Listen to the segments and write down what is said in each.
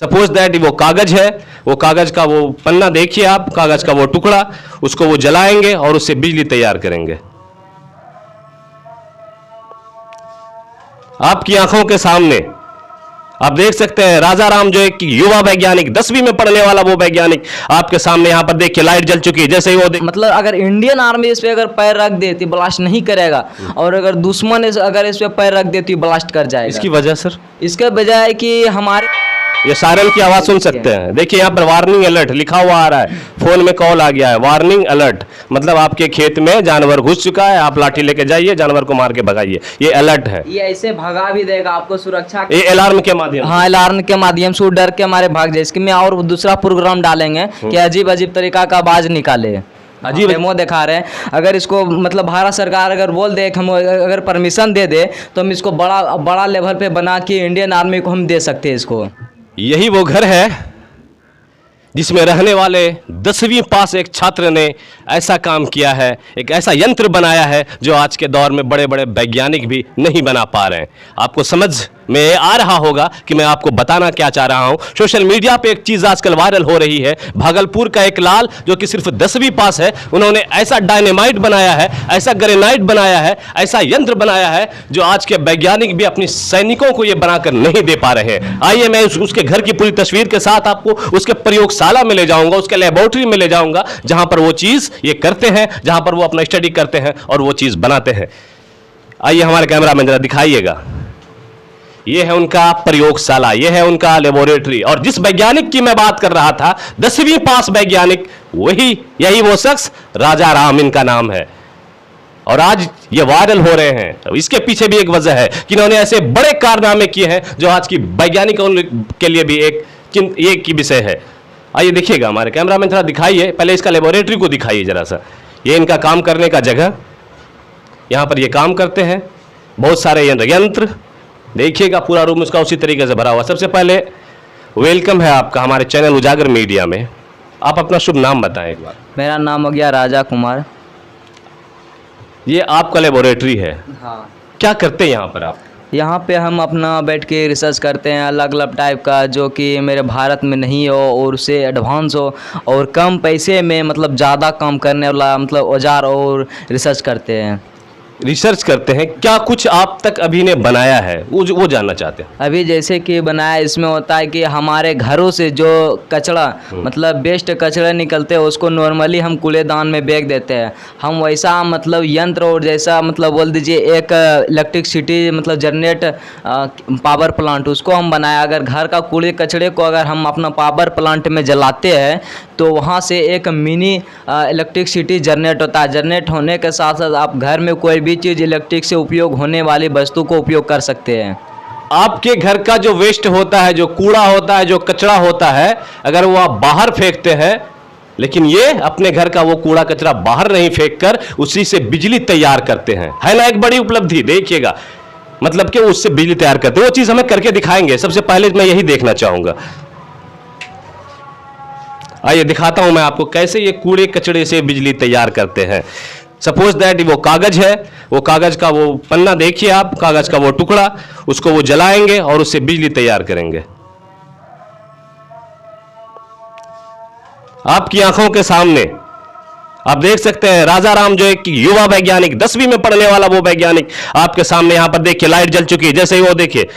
Suppose that वो कागज है, वो कागज का वो पन्ना देखिए आप, कागज का वो टुकड़ा, उसको वो जलाएंगे और उससे बिजली तैयार करेंगे। आपकी आंखों के सामने आप देख सकते हैं राजा राम जो एक युवा वैज्ञानिक 10वीं में पढ़ने वाला वो वैज्ञानिक आपके सामने यहां पर देखिए लाइट जल चुकी है। जैसे ही वो मतलब अगर इंडियन आर्मी इस पे अगर पैर रख देती ब्लास्ट नहीं करेगा, और अगर दुश्मन अगर इस पे पैर रख देती ब्लास्ट कर जाएगा। इसकी वजह सर, इसके बजाय कि हमारे ये सायरन की आवाज सुन सकते हैं। देखिए यहाँ पर वार्निंग अलर्ट लिखा हुआ आ रहा है, फोन में कॉल आ गया है, वार्निंग अलर्ट, मतलब आपके खेत में जानवर घुस चुका है, आप लाठी लेके जाइए, जानवर को मार के भगाइए, ये अलर्ट है। ये ऐसे भगा भी देगा आपको सुरक्षा ये अलार्म के माध्यम से। हाँ, अलार्म के माध्यम से डर के हमारे भाग जाए। इसके में और दूसरा प्रोग्राम डालेंगे कि अजीब अजीब तरीका का आवाज निकाले, अजीब डेमो दिखा रहे हैं। अगर इसको मतलब भारत सरकार अगर बोल दे, हम अगर परमिशन दे दे तो हम इसको बड़ा लेवल पे बना के इंडियन आर्मी को हम दे सकते हैं इसको। यही वो घर है जिसमें रहने वाले 10वीं पास एक छात्र ने ऐसा काम किया है, एक ऐसा यंत्र बनाया है जो आज के दौर में बड़े बड़े वैज्ञानिक भी नहीं बना पा रहे हैं। आपको समझ में आ रहा होगा कि मैं आपको बताना क्या चाह रहा हूं। सोशल मीडिया पे एक चीज आजकल वायरल हो रही है। भागलपुर का एक लाल जो कि सिर्फ 10वीं पास है, उन्होंने ऐसा डायनेमाइट बनाया है, ऐसा ग्रेनाइट बनाया है, ऐसा यंत्र बनाया है जो आज के वैज्ञानिक भी अपने सैनिकों को यह बनाकर नहीं दे पा रहे हैं। आइए मैं उसके घर की पूरी तस्वीर के साथ आपको उसके प्रयोगशाला में ले जाऊंगा, उसके लेबोरेटरी में ले जाऊंगा, जहां पर वो चीज ये करते हैं, जहां पर वो अपना स्टडी करते हैं और वो चीज बनाते हैं। आइए हमारे कैमरा में जरा दिखाइएगा, ये है उनका प्रयोगशाला, ये है उनका लेबोरेटरी। और जिस वैज्ञानिक की मैं बात कर रहा था, 10वीं पास वैज्ञानिक, यही वो शख्स राजा राम इनका नाम है। और आज ये वायरल हो रहे हैं। इसके पीछे भी एक वजह है कि इन्होंने ऐसे बड़े कारनामे किए हैं जो आज की वैज्ञानिकों के लिए भी एक की विषय है। आइए देखिएगा, हमारे कैमरा में थोड़ा दिखाइए, पहले इसका लेबोरेटरी को दिखाइए जरा सा। ये इनका काम करने का जगह, यहाँ पर ये काम करते हैं, बहुत सारे यंत्र देखिएगा, पूरा रूम उसका उसी तरीके से भरा हुआ। सबसे पहले वेलकम है आपका हमारे चैनल उजागर मीडिया में। आप अपना शुभ नाम बताएं एक बार। मेरा नाम हो गया राजा कुमार। ये आपका लेबोरेटरी है? हाँ। क्या करते हैं यहाँ पर आप? यहाँ पे हम अपना बैठ के रिसर्च करते हैं अलग अलग टाइप का, जो कि मेरे भारत में नहीं हो और उससे एडवांस हो और कम पैसे में मतलब ज़्यादा काम करने वाला मतलब औजार और रिसर्च करते हैं। रिसर्च करते हैं, क्या कुछ आप तक अभी ने बनाया है वो जानना चाहते हैं। अभी जैसे कि बनाया, इसमें होता है कि हमारे घरों से जो कचरा मतलब वेस्ट कचरा निकलते हैं उसको नॉर्मली हम कूड़ेदान में फेंक देते हैं। हम वैसा मतलब यंत्र और जैसा मतलब बोल दीजिए एक इलेक्ट्रिसिटी मतलब जनरेट पावर प्लांट, उसको हम बनाया। अगर घर का कूड़े कचरे को अगर हम अपना पावर प्लांट में जलाते हैं तो वहाँ से एक मिनी इलेक्ट्रिसिटी जनरेट होता है। जनरेट होने के साथ साथ आप घर में कोई भी चीज़ इलेक्ट्रिक से उपयोग होने वाली वस्तु को उपयोग कर सकते हैं। आपके घर का जो वेस्ट होता है, जो कूड़ा होता है, जो कचरा होता है, अगर वो आप बाहर फेंकते हैं, लेकिन ये अपने घर का वो कूड़ा कचरा बाहर नहीं फेंककर उसी से बिजली तैयार करते हैं। है ना एक बड़ी उपलब्धि, देखिएगा, मतलब कि उससे बिजली तैयार करते हैं। वो चीज हमें करके दिखाएंगे। सबसे पहले मैं यही देखना चाहूंगा। आइए दिखाता हूं मैं आपको कैसे ये कूड़े कचड़े से बिजली तैयार करते हैं। सपोज दैट वो कागज है, वो कागज का वो पन्ना देखिए आप, कागज का वो टुकड़ा, उसको वो जलाएंगे और उससे बिजली तैयार करेंगे। आपकी आंखों के सामने आप देख सकते हैं राजा राम जो एक युवा वैज्ञानिक 10वीं में पढ़ने वाला वो वैज्ञानिक आपके सामने यहां पर देखिए लाइट जल चुकी है। जैसे ही वो देखिए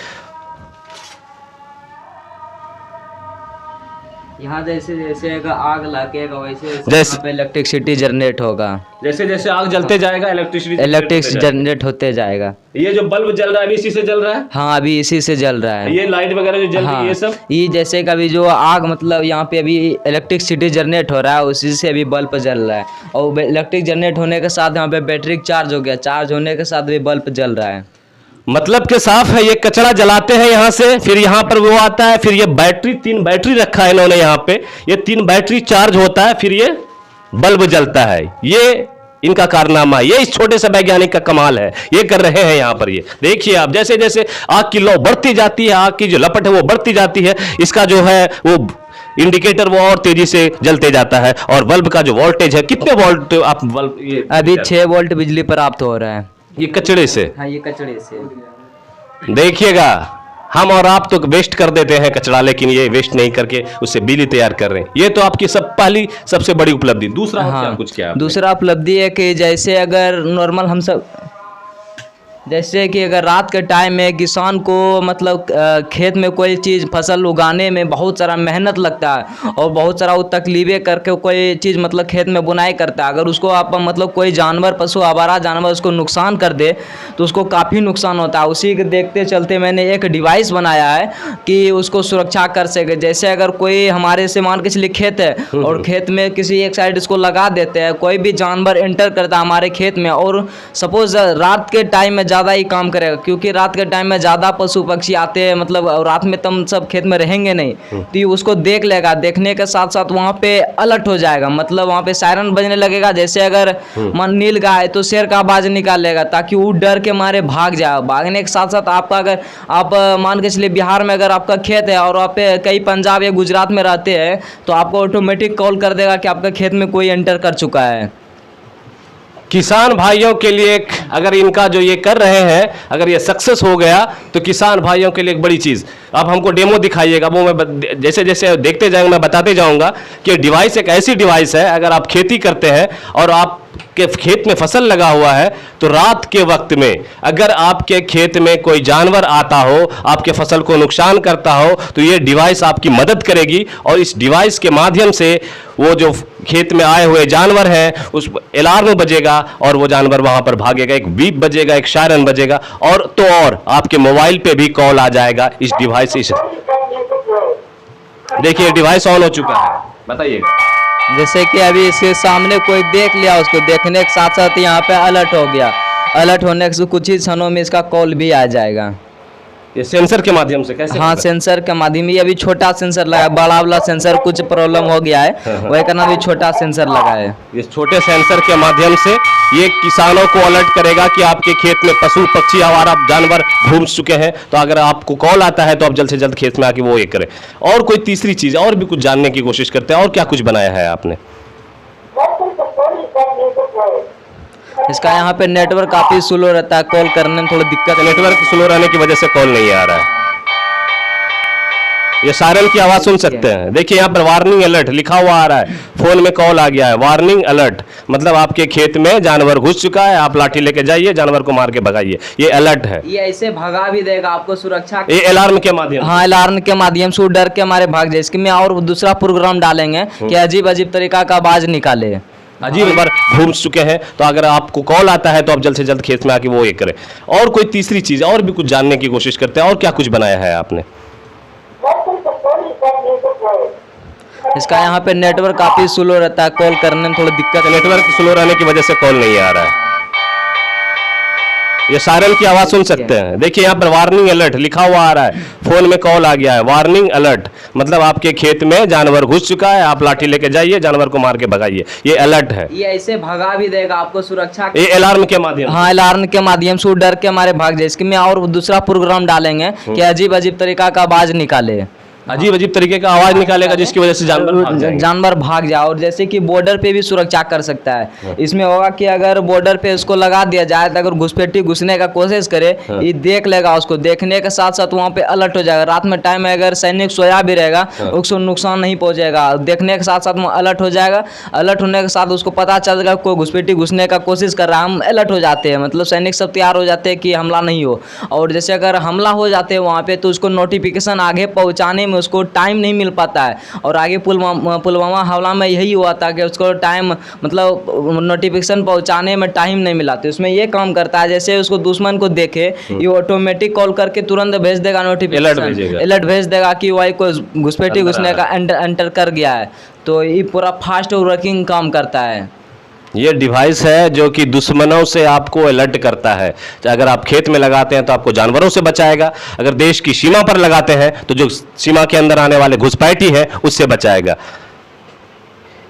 यहाँ जैसे जैसे आग लगेगा वैसे जैसे इलेक्ट्रिसिटी जनरेट होगा। जैसे जैसे आग जलते जाएगा इलेक्ट्रिक जनरेट होते जाएगा। ये जो बल्ब जल रहा है अभी इसी से जल रहा है? हाँ, अभी इसी से जल रहा है। ये लाइट वगैरह जो जल रही है, ये सब ये जैसे कभी जो आग मतलब यहाँ पे अभी इलेक्ट्रिसिटी जनरेट हो रहा है, उसी से अभी बल्ब जल रहा है। और इलेक्ट्रिक जनरेट होने के साथ यहाँ पे बैटरी चार्ज हो गया, चार्ज होने के साथ भी बल्ब जल रहा है। मतलब के साफ है, ये कचरा जलाते हैं यहाँ से, फिर यहाँ पर वो आता है, फिर ये बैटरी 3 बैटरी रखा है इन्होंने यहाँ पे, ये 3 बैटरी चार्ज होता है, फिर ये बल्ब जलता है। ये इनका कारनामा, ये इस छोटे से वैज्ञानिक का कमाल है। ये कर रहे हैं यहाँ पर। ये देखिए आप, जैसे जैसे आग की लौ बढ़ती जाती है, आग की जो लपट है वो बढ़ती जाती है, इसका जो है वो इंडिकेटर वो और तेजी से जलते जाता है। और बल्ब का जो वोल्टेज है, कितने वोल्ट आप बल्ब, ये अभी 6 वोल्ट बिजली प्राप्त हो रहा है ये कचड़े से। हाँ, ये कचड़े से देखिएगा, हम और आप तो वेस्ट कर देते हैं कचरा, लेकिन ये वेस्ट नहीं करके उससे बिजली तैयार कर रहे हैं। ये तो आपकी पहली सबसे बड़ी उपलब्धि। दूसरा और क्या कुछ किया आपने? दूसरा उपलब्धि है कि जैसे अगर नॉर्मल हम सब, जैसे कि अगर रात के टाइम में किसान को मतलब खेत में कोई चीज़ फसल उगाने में बहुत सारा मेहनत लगता है और बहुत सारा वो तकलीफें करके कोई चीज़ मतलब खेत में बुनाई करता है। अगर उसको आप मतलब कोई जानवर, पशु, आवारा जानवर उसको नुकसान कर दे तो उसको काफ़ी नुकसान होता है। उसी के देखते चलते मैंने एक डिवाइस बनाया है कि उसको सुरक्षा कर सके। जैसे अगर कोई हमारे से मान के चलिए खेत है और खेत में किसी एक साइड इसको लगा देते हैं, कोई भी जानवर एंटर करता है हमारे खेत में और सपोज रात के टाइम में ज़्यादा ही काम करेगा, क्योंकि रात के टाइम में ज़्यादा पशु पक्षी आते हैं, मतलब रात में तुम सब खेत में रहेंगे नहीं, तो ये उसको देख लेगा। देखने के साथ साथ वहाँ पे अलर्ट हो जाएगा, मतलब वहाँ पे सायरन बजने लगेगा। जैसे अगर मन नील गाय तो शेर का आवाज़ निकालेगा ताकि वो डर के मारे भाग जाए। भागने के साथ साथ आपका, अगर आप मान के चलिए बिहार में अगर आपका खेत है और आप कहीं पंजाब या गुजरात में रहते हैं तो आपको ऑटोमेटिक कॉल कर देगा कि आपका खेत में कोई एंटर कर चुका है। किसान भाइयों के लिए एक, अगर इनका जो ये कर रहे हैं अगर ये सक्सेस हो गया तो किसान भाइयों के लिए एक बड़ी चीज़। आप हमको डेमो दिखाइएगा, वो मैं जैसे जैसे देखते जाएंगे मैं बताते जाऊंगा कि डिवाइस एक ऐसी डिवाइस है, अगर आप खेती करते हैं और आप के खेत में फसल लगा हुआ है तो रात के वक्त में अगर आपके खेत में कोई जानवर आता हो, आपके फसल को नुकसान करता हो, तो ये डिवाइस आपकी मदद करेगी और इस डिवाइस के माध्यम से वो जो खेत में आए हुए जानवर हैं उस अलार्म बजेगा और वो जानवर वहां पर भागेगा, एक बीप बजेगा, एक सायरन बजेगा और तो और आपके मोबाइल पे भी कॉल आ जाएगा इस डिवाइस से। देखिए डिवाइस ऑन हो चुका है, बताइएगा। जैसे कि अभी इसके सामने कोई देख लिया, उसको देखने के साथ साथ यहाँ पे अलर्ट हो गया। अलर्ट होने के कुछ ही क्षणों में इसका कॉल भी आ जाएगा। ये सेंसर के माध्यम से कैसे? हाँ, सेंसर के माध्यम। ये अभी छोटा सेंसर लगा है, बड़ा वाला सेंसर कुछ प्रॉब्लम हो गया है, वही करना भी छोटा सेंसर लगा है। ये छोटे सेंसर के माध्यम से ये किसानों को अलर्ट करेगा कि आपके खेत में पशु पक्षी आवारा जानवर घूम चुके हैं, तो अगर आपको कॉल आता है तो आप जल्द से जल्द खेत में आके वो ये करें। और कोई तीसरी चीज़ और भी कुछ जानने की कोशिश करते हैं, और क्या कुछ बनाया है आपने? इसका यहाँ पे नेटवर्क काफ़ी स्लो रहता है, कॉल करने में थोड़ी दिक्कत है। नेटवर्क स्लो रहने की वजह से कॉल नहीं आ रहा है। ये सायरन की आवाज़ सुन सकते हैं। देखिए यहाँ पर वार्निंग अलर्ट लिखा हुआ आ रहा है, फोन में कॉल आ गया है, वार्निंग अलर्ट, मतलब आपके खेत में जानवर घुस चुका है, आप लाठी लेके जाइए, जानवर को मार के भगाइए। ये अलर्ट है, ये ऐसे भगा भी देगा आपको सुरक्षा। ये अलार्म के माध्यम। हाँ, अलार्म के माध्यम से डर के हमारे भाग जाए। इसके में और दूसरा प्रोग्राम डालेंगे कि अजीब अजीब तरीका का आवाज निकाले, अजीब बार घूम चुके हैं, तो अगर आपको कॉल आता है तो आप जल्द से जल्द खेत में आके वो ये करें। और कोई तीसरी चीज़ और भी कुछ जानने की कोशिश करते हैं, और क्या कुछ बनाया है आपने? इसका यहाँ पे नेटवर्क काफ़ी स्लो रहता है, कॉल करने में थोड़ी दिक्कत है। नेटवर्क स्लो रहने की वजह से कॉल नहीं आ रहा है। ये सायरन की आवाज़ सुन सकते हैं। देखिए यहाँ पर वार्निंग अलर्ट लिखा हुआ आ रहा है, फोन में कॉल आ गया है, वार्निंग अलर्ट, मतलब आपके खेत में जानवर घुस चुका है, आप लाठी लेके जाइए, जानवर को मार के भगाइए। ये अलर्ट है, ये ऐसे भगा भी देगा आपको सुरक्षा। ये अलार्म के माध्यम। हाँ, अलार्म के माध्यम से डर के हमारे भाग जाए। इसके में और दूसरा प्रोग्राम डालेंगे कि अजीब अजीब तरीका का आवाज निकाले, अजीब अजीब तरीके का आवाज निकालेगा जिसकी वजह से जानवर भाग जाए। और जैसे कि बॉर्डर पे भी सुरक्षा कर सकता है। इसमें होगा कि अगर बॉर्डर पे उसको लगा दिया जाए तो अगर घुसपैठी घुसने का कोशिश करे, ये देख लेगा, उसको देखने के साथ साथ वहाँ पे अलर्ट हो जाएगा। रात में टाइम में अगर सैनिक सोया भी रहेगा उसको नुकसान नहीं पहुँचेगा, देखने के साथ साथ वो अलर्ट हो जाएगा। अलर्ट होने के साथ उसको पता चल जाएगा कोई घुसपैठी घुसने का कोशिश कर रहा है, हम अलर्ट हो जाते हैं, मतलब सैनिक सब तैयार हो जाते हैं कि हमला नहीं हो। और जैसे अगर हमला हो जाते हैं वहाँ पे तो उसको नोटिफिकेशन आगे पहुँचाने में उसको टाइम नहीं मिल पाता है। और आगे पुलवामा हमला में यही हुआ था कि उसको टाइम, मतलब नोटिफिकेशन पहुंचाने में टाइम नहीं मिला। तो इसमें ये काम करता है, जैसे उसको दुश्मन को देखे ये ऑटोमेटिक कॉल करके तुरंत भेज देगा नोटिफिकेशन, अलर्ट भेज देगा कि भाई कोई घुसपैठी घुसने का एंटर कर गया है। तो ये पूरा फास्ट वर्किंग काम करता है। ये डिवाइस है जो कि दुश्मनों से आपको अलर्ट करता है। अगर आप खेत में लगाते हैं तो आपको जानवरों से बचाएगा, अगर देश की सीमा पर लगाते हैं तो जो सीमा के अंदर आने वाले घुसपैठी है उससे बचाएगा।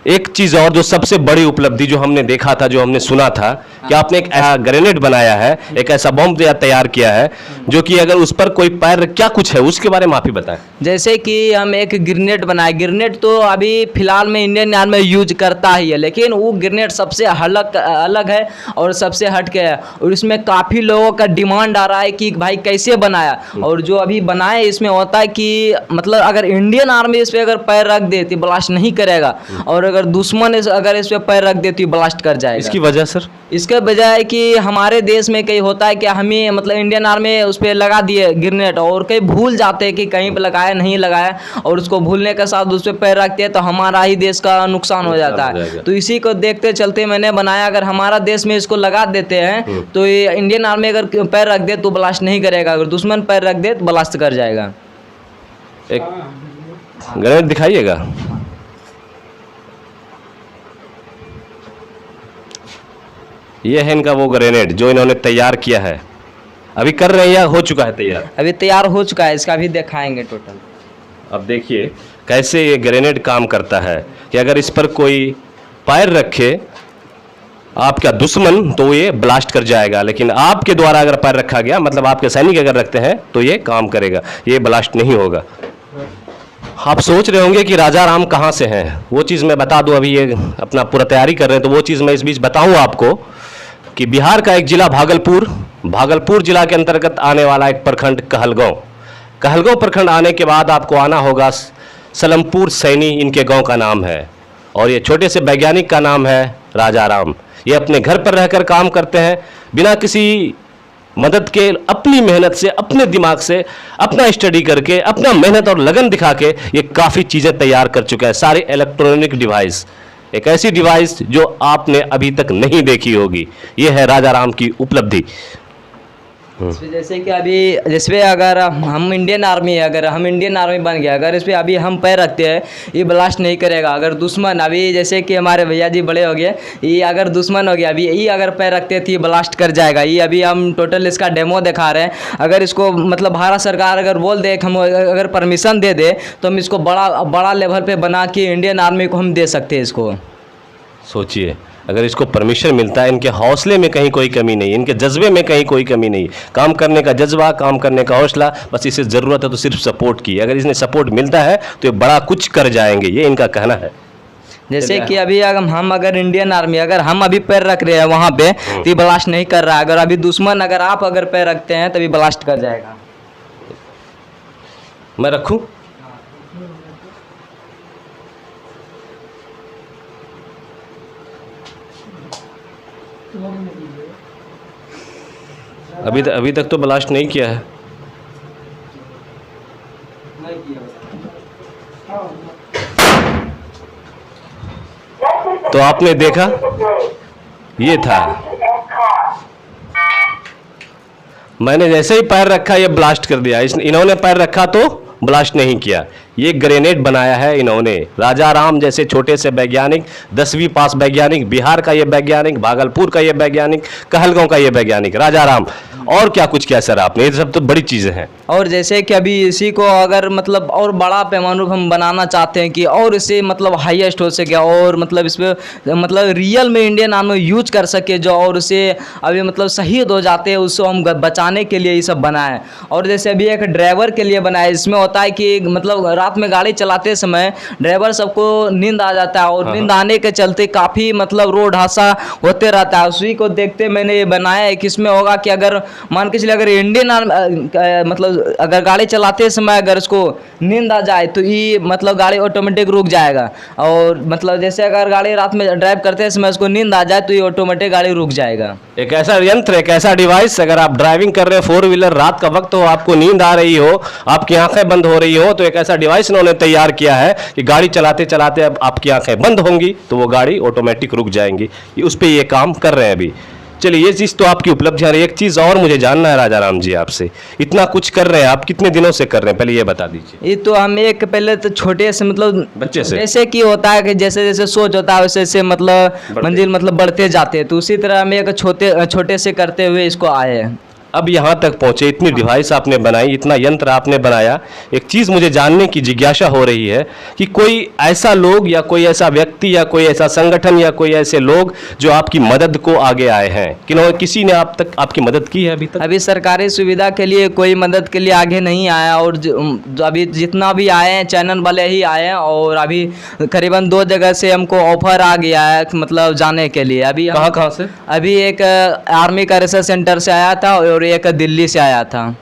एक चीज और जो सबसे बड़ी उपलब्धि जो हमने देखा था, जो हमने सुना था कि आपने एक ऐसा ग्रेनेड बनाया है, एक ऐसा बम तैयार किया है जो कि अगर उस पर कोई पैर, क्या कुछ है उसके बारे में आप ही बताएं। जैसे कि हम एक ग्रेनेड बनाए। ग्रेनेड तो अभी फिलहाल में इंडियन आर्मी यूज करता ही है, लेकिन वो ग्रेनेड सबसे अलग है और सबसे हट के है, और इसमें काफ़ी लोगों का डिमांड आ रहा है कि भाई कैसे बनाया। और जो अभी बनाए इसमें होता है कि मतलब अगर इंडियन आर्मी इस पर अगर पैर रख दे तो ब्लास्ट नहीं करेगा, और अगर दुश्मन अगर इस पर पैर रख दे तो ब्लास्ट कर जाएगा। इसकी वजह सर? इसके बजाय कि हमारे देश में कहीं होता है कि हमें मतलब इंडियन आर्मी उस पर लगा दिए ग्रेनेड, और कहीं भूल जाते हैं कि कहीं पे लगाया नहीं लगाया, और उसको भूलने के साथ उस पर पैर रखते हैं तो हमारा ही देश का नुकसान हो जाता है। तो इसी को देखते चलते मैंने बनाया, अगर हमारा देश में इसको लगा देते हैं तो ये इंडियन आर्मी अगर पैर रख दे तो ब्लास्ट नहीं करेगा, अगर दुश्मन पैर रख दे तो ब्लास्ट कर जाएगा। एक ग्रेनेड दिखाइएगा। ये है इनका वो ग्रेनेड जो इन्होंने तैयार किया है। अभी कर रहे हैं या हो चुका है तैयार? अभी तैयार हो चुका है, इसका भी दिखाएंगे टोटल। अब देखिए कैसे ये ग्रेनेड काम करता है कि अगर इस पर कोई पैर रखे आपका दुश्मन तो ये ब्लास्ट कर जाएगा, लेकिन आपके द्वारा अगर पैर रखा गया, मतलब आपके सैनिक अगर रखते हैं तो ये काम करेगा, ये ब्लास्ट नहीं होगा। आप सोच रहे होंगे कि राजा राम कहाँ से हैं, वो चीज़ मैं बता दूं। अभी ये अपना पूरा तैयारी कर रहे हैं तो वो चीज़ मैं इस बीच बताऊं आपको कि बिहार का एक जिला भागलपुर जिला के अंतर्गत आने वाला एक प्रखंड कहलगांव प्रखंड आने के बाद आपको आना होगा सलमपुर सैनी, इनके गांव का नाम है, और ये छोटे से वैज्ञानिक का नाम है राजा राम। ये अपने घर पर रहकर काम करते हैं बिना किसी मदद के, अपनी मेहनत से, अपने दिमाग से, अपना स्टडी करके, अपना मेहनत और लगन दिखा के ये काफ़ी चीज़ें तैयार कर चुका है। सारे इलेक्ट्रॉनिक डिवाइस, एक ऐसी डिवाइस जो आपने अभी तक नहीं देखी होगी। ये है राजा राम की उपलब्धि। जैसे कि अभी जिसपे अगर हम इंडियन आर्मी बन गया, अगर इस पर अभी हम पैर रखते हैं ये ब्लास्ट नहीं करेगा। अगर दुश्मन, अभी जैसे कि हमारे भैया जी बड़े हो गए, ये अगर दुश्मन हो गया अभी ये अगर पैर रखते थे ब्लास्ट कर जाएगा। ये अभी हम टोटल इसका डेमो दिखा रहे हैं। अगर इसको मतलब भारत सरकार अगर बोल दे, हम अगर परमिशन दे दे तो हम इसको बड़ा लेवल पे बना के इंडियन आर्मी को हम दे सकते हैं इसको। सोचिए अगर इसको परमिशन मिलता है, इनके हौसले में कहीं कोई कमी नहीं, इनके जज्बे में कहीं कोई कमी नहीं, काम करने का जज्बा, काम करने का हौसला, बस इसे ज़रूरत है तो सिर्फ सपोर्ट की। अगर इसने सपोर्ट मिलता है तो ये बड़ा कुछ कर जाएंगे, ये इनका कहना है। जैसे कि अभी अगर इंडियन आर्मी अगर हम अभी पैर रख रहे हैं वहाँ पे तो ये ब्लास्ट नहीं कर रहा है। अगर अभी दुश्मन अगर आप अगर पैर रखते हैं तभी ब्लास्ट कर जाएगा। मैं रखूँ? अभी तक तो ब्लास्ट नहीं किया है। तो आपने देखा, ये था, मैंने जैसे ही पैर रखा ये ब्लास्ट कर दिया। इन्होंने पैर रखा तो ब्लास्ट नहीं किया। ये ग्रेनेड बनाया है इन्होंने। राजा राम जैसे छोटे से वैज्ञानिक, 10वीं पास वैज्ञानिक, बिहार का ये वैज्ञानिक, भागलपुर का ये वैज्ञानिक, कहलगांव का ये वैज्ञानिक, राजा राम। और क्या कुछ किया सर आपने? ये सब तो बड़ी चीज़ें हैं। और जैसे कि अभी इसी को अगर मतलब और बड़ा पैमाने पर हम बनाना चाहते हैं कि और इसे मतलब हाईएस्ट हो सके, और मतलब इसमें मतलब रियल में इंडियन आर्मी यूज कर सके जो, और उसे अभी मतलब शहीद हो जाते हैं उसको हम बचाने के लिए ये सब बनाए। और जैसे अभी एक ड्राइवर के लिए बनाया, इसमें होता है कि मतलब रात में गाड़ी चलाते समय ड्राइवर सबको नींद आ जाता है, और नींद आने के चलते काफ़ी मतलब रोड हादसा होते रहता है। उसी को देखते मैंने ये बनाया है कि इसमें होगा कि अगर मान के चलिए अगर इंडियन आर्मी मतलब अगर गाड़ी चलाते समय अगर इसको नींद आ जाए तो ये मतलब गाड़ी ऑटोमेटिक रुक जाएगा। और मतलब जैसे अगर गाड़ी रात में ड्राइव करते समय उसको नींद आ जाए तो ये ऑटोमेटिक गाड़ी रुक जाएगा। एक ऐसा यंत्र, एक ऐसा डिवाइस, अगर आप ड्राइविंग कर रहे हो 4 व्हीलर, रात का वक्त हो, आपको नींद आ रही हो, आपकी आंखें बंद हो रही हो, तो एक ऐसा डिवाइस इन्होंने तैयार किया है कि गाड़ी चलाते चलाते अब आपकी आंखें बंद होंगी तो वो गाड़ी ऑटोमेटिक रुक जाएंगी। उस पर ये काम कर रहे हैं अभी। चलिए, ये चीज़ तो आपकी उपलब्धि है। एक चीज़ और मुझे जानना है राजा राम जी आपसे, इतना कुछ कर रहे हैं आप, कितने दिनों से कर रहे हैं, पहले ये बता दीजिए। ये तो हम एक पहले तो छोटे से मतलब बच्चे से, जैसे कि होता है कि जैसे जैसे सोच होता है वैसे वैसे मतलब मंजिल मतलब बढ़ते जाते हैं, तो उसी तरह हम एक छोटे से करते हुए इसको आए हैं। अब यहाँ तक पहुँचे, इतनी डिवाइस आपने बनाई, इतना यंत्र आपने बनाया, एक चीज़ मुझे जानने की जिज्ञासा हो रही है कि कोई ऐसा लोग या कोई ऐसा व्यक्ति या कोई ऐसा संगठन या कोई ऐसे लोग जो आपकी मदद को आगे आए हैं, किसी ने आप तक आपकी मदद की है अभी तक? अभी सरकारी सुविधा के लिए कोई मदद के लिए आगे नहीं आया, और अभी जितना भी आए हैं चैनल वाले ही आए हैं, और अभी करीबन 2 जगह से हमको ऑफर आ गया है मतलब जाने के लिए। अभी कहाँ से? अभी एक आर्मी का रिसर्च सेंटर से आया था और एक दिल्ली से आया था।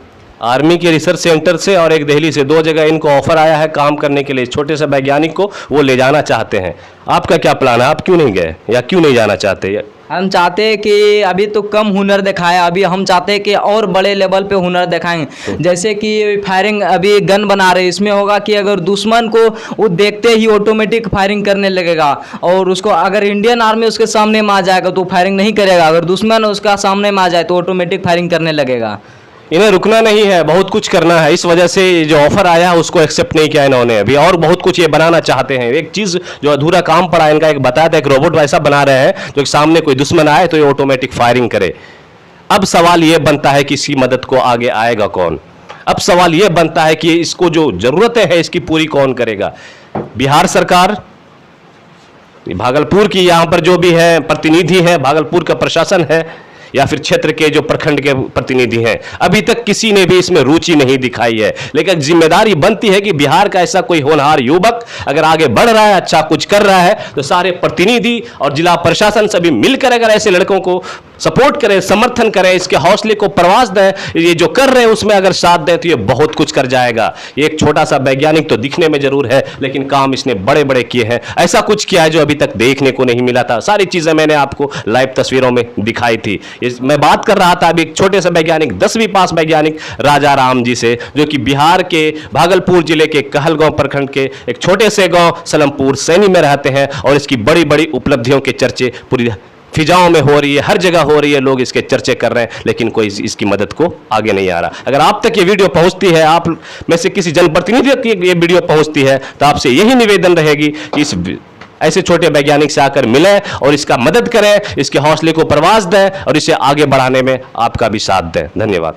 आर्मी के रिसर्च सेंटर से और एक दिल्ली से, 2 जगह इनको ऑफर आया है काम करने के लिए। छोटे से वैज्ञानिक को वो ले जाना चाहते हैं। आपका क्या प्लान है, आप क्यों नहीं गए या क्यों नहीं जाना चाहते? हम चाहते हैं कि अभी तो कम हुनर दिखाया, अभी हम चाहते हैं कि और बड़े लेवल पे हुनर दिखाएंगे। जैसे कि फायरिंग अभी गन बना रहे, इसमें होगा कि अगर दुश्मन को वो देखते ही ऑटोमेटिक फायरिंग करने लगेगा, और उसको अगर इंडियन आर्मी उसके सामने में आ जाएगा तो फायरिंग नहीं करेगा, अगर दुश्मन उसका सामने में आ जाए तो ऑटोमेटिक फायरिंग करने लगेगा। इन्हें रुकना नहीं है, बहुत कुछ करना है। इस वजह से जो ऑफर आया है उसको एक्सेप्ट नहीं किया इन्होंने अभी, और बहुत कुछ ये बनाना चाहते हैं। एक चीज़ जो अधूरा काम पड़ा इनका, एक बताया था, एक रोबोट वैसा बना रहे हैं जो सामने कोई दुश्मन आए तो ये ऑटोमेटिक फायरिंग करे। अब सवाल ये बनता है कि इसकी मदद को आगे आएगा कौन? अब सवाल ये बनता है कि इसको जो जरूरतें हैं इसकी पूरी कौन करेगा? बिहार सरकार, भागलपुर की यहाँ पर जो भी है प्रतिनिधि है, भागलपुर का प्रशासन है, या फिर क्षेत्र के जो प्रखंड के प्रतिनिधि हैं, अभी तक किसी ने भी इसमें रुचि नहीं दिखाई है। लेकिन जिम्मेदारी बनती है कि बिहार का ऐसा कोई होनहार युवक अगर आगे बढ़ रहा है, अच्छा कुछ कर रहा है, तो सारे प्रतिनिधि और जिला प्रशासन सभी मिलकर अगर ऐसे लड़कों को सपोर्ट करें, समर्थन करें, इसके हौसले को प्रवास दें, ये जो कर रहे हैं उसमें अगर साथ दें तो ये बहुत कुछ कर जाएगा। ये एक छोटा सा वैज्ञानिक तो दिखने में जरूर है, लेकिन काम इसने बड़े बड़े किए हैं। ऐसा कुछ किया है जो अभी तक देखने को नहीं मिला था। सारी चीजें मैंने आपको लाइव तस्वीरों में दिखाई थी। मैं बात कर रहा था अभी एक छोटे से वैज्ञानिक, 10वीं पास वैज्ञानिक राजा राम जी से, जो कि बिहार के भागलपुर जिले के कहलगांव प्रखंड के एक छोटे से गांव सलमपुर सैनी में रहते हैं, और इसकी बड़ी बड़ी उपलब्धियों के चर्चे पूरी फिजाओं में हो रही है, हर जगह हो रही है, लोग इसके चर्चे कर रहे हैं, लेकिन कोई इसकी मदद को आगे नहीं आ रहा। अगर आप तक ये वीडियो पहुंचती है, आप में से किसी जनप्रतिनिधि तक ये वीडियो पहुंचती है, तो आपसे यही निवेदन रहेगी कि इस ऐसे छोटे वैज्ञानिक से आकर मिलें और इसका मदद करें, इसके हौसले को प्रवास दें और इसे आगे बढ़ाने में आपका भी साथ दें। धन्यवाद।